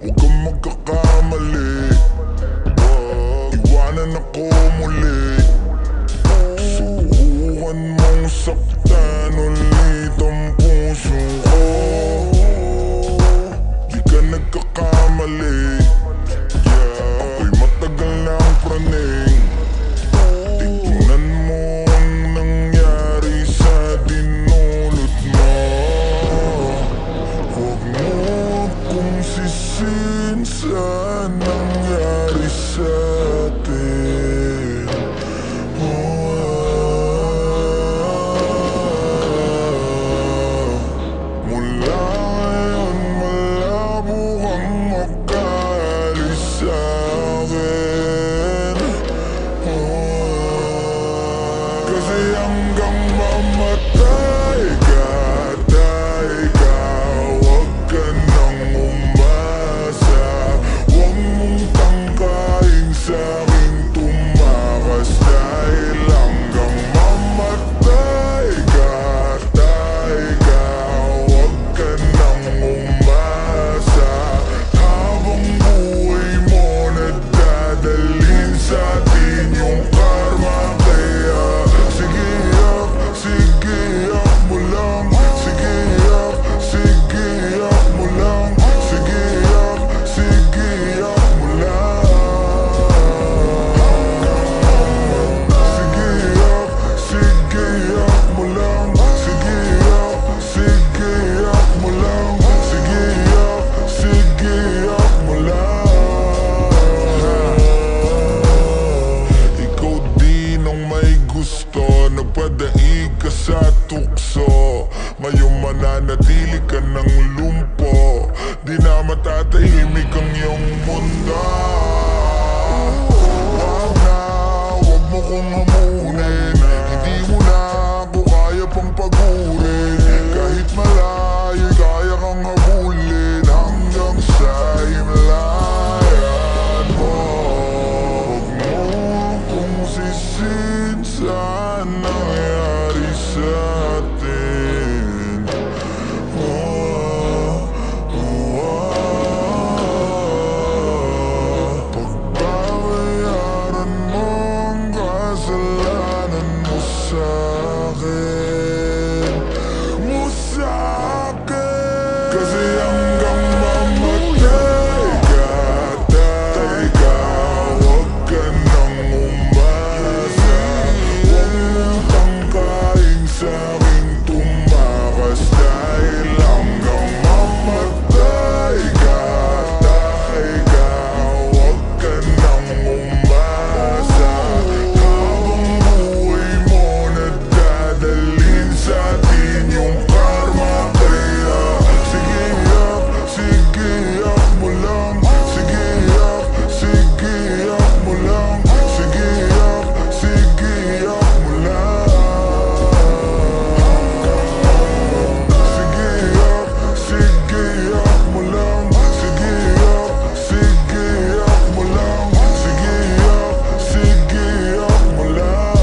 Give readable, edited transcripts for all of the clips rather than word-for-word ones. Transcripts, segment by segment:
Huwag kang magkakamali, iwanan ako muli. Subukan mong saktan ulit ang puso ko. Di ka nagkakamali, ako'y matagal ng praning. Tingnan mo ang nangyari sa dinulot mo. Huwag mo akong sisihin sa nangyari sa atin. Mula ngayon malabo kang makaalis sa akin. Kasi hanggang mamatay ka, huwag ka nang umasa. Huwag mong tangkain sa'king tumakas. Dahil hanggang mamatay ka, huwag ka nang umasa. Habang buhay mo nagdadalhin sa'tin yung karma. Kaya sige yak mo lang. Sige yak mo lang. Sige yak mo lang. Sige yak mo lang. Sige yak mo lang. Sige yak mo lang. Ikaw din ang may gusto, nagpadaig ka sa tukso. Ngayong mananatili ka ng lumpo, di na matatahimik ang iyong mundo. Wag mo kong hamunin, hindi mo na ako kaya pang pagurin. Kahit malayo kaya kang habulin hanggang sa himlayan mo. Huwag mo akong sisihin sa nangyari sa atin. Pagbabayaran mo ang kasalanan mo sa'kin. Kasi hanggang mamatay ka, huwag ka nang umasa. Huwag mong tangkain sa'king tumakas. Dahil hanggang mamatay ka, huwag ka nang umasa. Habang buhay mo nagdadalhin sa'tin yung karma. Kaya sige yak mo lang. Sige yak mo lang. Sige yak mo lang. Sige yak mo lang. Sige yak mo lang. Sige yak mo lang.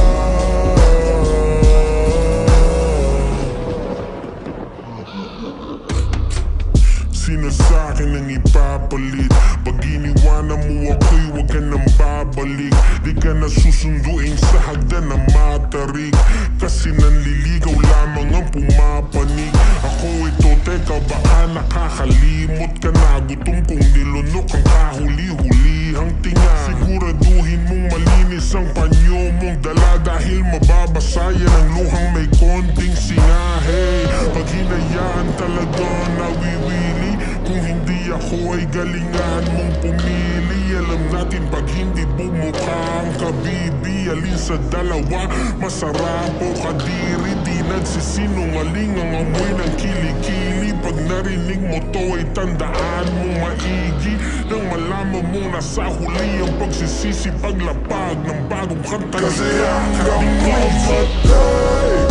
Sino sa'kin ang ipapalit? Pag iniwanan mo ako'y huwag ka nang babalik. Di ka na susunduin sa hagdan na matarik, kasi nanliligaw lamang ang pumapanig. Ako ito, teka baka nakakalimot ka na. Gutom kong nilunok ang kahuli-hulihang tinga. Siguraduhin mong malinis ang panyo mong dala, dahil mababasa yan ang luhang may konting singa. Hey, pag hinayaan talaga nawiwili, kung hindi ako ay galingan mong pumili. Alam natin pag hindi bumukha ang kabibi, alin sa dalawa masarap o kadiri. Di nagsisinungaling ang amoy ng kilikili. Pag narinig mo to ay tandaan mong maigi, nang malaman mong nasa huli ang pagsisisi paglapag ng bagong kanta. Kasi hanggang mamatay